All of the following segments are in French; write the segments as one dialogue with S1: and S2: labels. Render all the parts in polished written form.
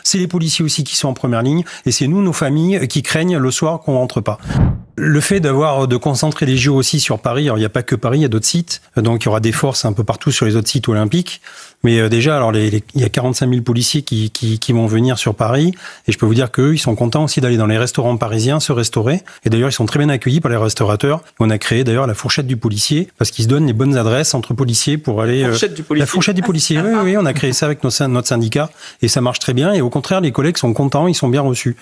S1: c'est les policiers aussi qui sont en première ligne, et c'est nous, nos familles, qui craignent le soir qu'on rentre pas. Le fait de concentrer les JO aussi sur Paris, alors il n'y a pas que Paris, il y a d'autres sites, donc il y aura des forces un peu partout sur les autres sites olympiques, mais déjà, alors il y a 45 000 policiers qui vont venir sur Paris, et je peux vous dire qu'eux, ils sont contents aussi d'aller dans les restaurants parisiens se restaurer, et d'ailleurs ils sont très bien accueillis par les restaurateurs. On a créé d'ailleurs la fourchette du policier, parce qu'ils se donnent les bonnes adresses entre policiers pour aller... La fourchette du policier, oui, on a créé ça avec notre syndicat, et ça marche très bien, et au contraire, les collègues sont contents, ils sont bien reçus.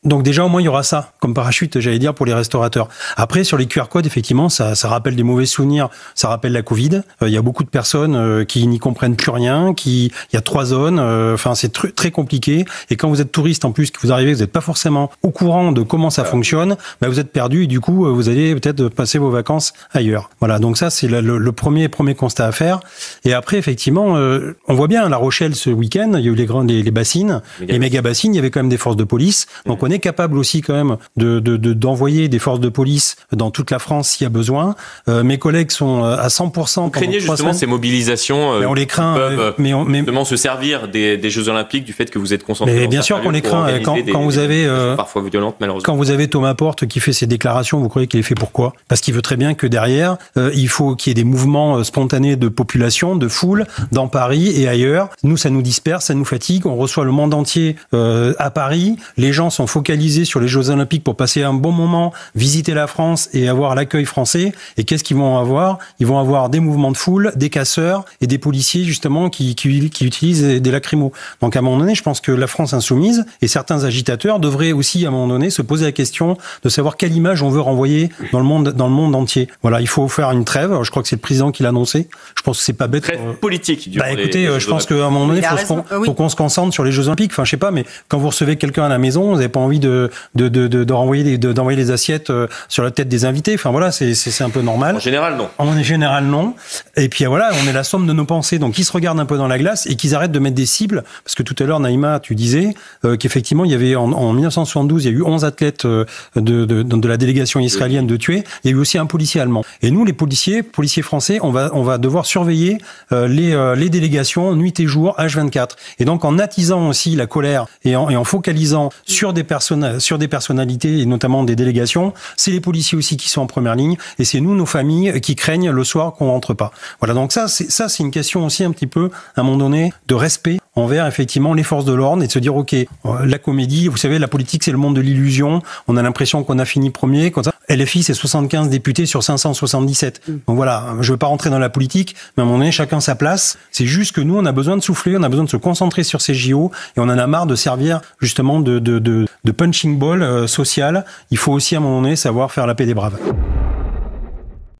S1: Donc déjà, au moins, il y aura ça, comme parachute, j'allais dire, pour les restaurateurs. Après, sur les QR codes, effectivement, ça rappelle des mauvais souvenirs, ça rappelle la Covid. Il y a beaucoup de personnes qui n'y comprennent plus rien, il y a 3 zones, enfin, c'est très compliqué. Et quand vous êtes touriste, en plus, que vous arrivez, vous n'êtes pas forcément au courant de comment ça fonctionne, bah, vous êtes perdu et du coup, vous allez peut-être passer vos vacances ailleurs. Voilà, donc ça, c'est le premier constat à faire. Et après, effectivement, on voit bien La Rochelle ce week-end, il y a eu les bassines, les méga bassines, il y avait quand même des forces de police. Donc on est capable aussi quand même d'envoyer des forces de police dans toute la France s'il y a besoin. Mes collègues sont à 100%.
S2: Vous craignez justement ces mobilisations
S1: on les craint,
S2: justement se servir des Jeux Olympiques, du fait que vous êtes concentré.
S1: Mais bien sûr qu'on les craint. Quand vous avez
S2: parfois violentes, malheureusement.
S1: Quand vous avez Thomas Porte qui fait ses déclarations, vous croyez qu'il les fait pourquoi? Parce qu'il veut très bien que derrière, il faut qu'il y ait des mouvements spontanés de population, de foule, dans Paris et ailleurs. Nous, ça nous disperse, ça nous fatigue. On reçoit le monde entier à Paris. Les gens sont focalisés sur les Jeux Olympiques pour passer un bon moment, visiter la France et avoir l'accueil français. Et qu'est-ce qu'ils vont avoir? Ils vont avoir des mouvements de foule, des casseurs et des policiers justement qui utilisent des lacrymos. Donc à un moment donné, je pense que la France insoumise et certains agitateurs devraient aussi à un moment donné se poser la question de savoir quelle image on veut renvoyer dans le monde entier. Voilà, il faut faire une trêve. Je crois que c'est le président qui l'a annoncé. Je pense que c'est pas bête.
S2: Trêve politique.
S1: Bah écoutez, je pense qu'à un moment donné, faut qu'on se concentre sur les Jeux Olympiques. Enfin, je sais pas, mais quand vous recevez quelqu'un à la maison, vous n'avez pas envie d'envoyer des assiettes sur la tête des invités. Enfin voilà, c'est un peu normal.
S2: En général, non.
S1: En général, non. Et puis voilà, on est la somme de nos pensées. Donc, ils se regardent un peu dans la glace et qu'ils arrêtent de mettre des cibles. Parce que tout à l'heure, Naïma, tu disais qu'effectivement, il y avait en 1972, il y a eu 11 athlètes de la délégation israélienne de tués. Il y a eu aussi un policier allemand. Et nous, les policiers français, on va devoir surveiller les délégations nuit et jour, H24. Et donc, en attisant aussi la colère et en focalisant sur des personnalités et notamment des délégations, c'est les policiers aussi qui sont en première ligne et c'est nous, nos familles, qui craignent le soir qu'on rentre pas. Voilà, donc ça c'est une question aussi un petit peu, à un moment donné, de respect envers effectivement les forces de l'ordre et de se dire ok, la comédie, vous savez, la politique c'est le monde de l'illusion, on a l'impression qu'on a fini premier, comme ça. LFI c'est 75 députés sur 577. Donc voilà, je veux pas rentrer dans la politique, mais à un moment donné chacun sa place. C'est juste que nous on a besoin de souffler, on a besoin de se concentrer sur ces JO et on en a marre de servir justement de punching ball social. Il faut aussi à un moment donné savoir faire la paix des braves.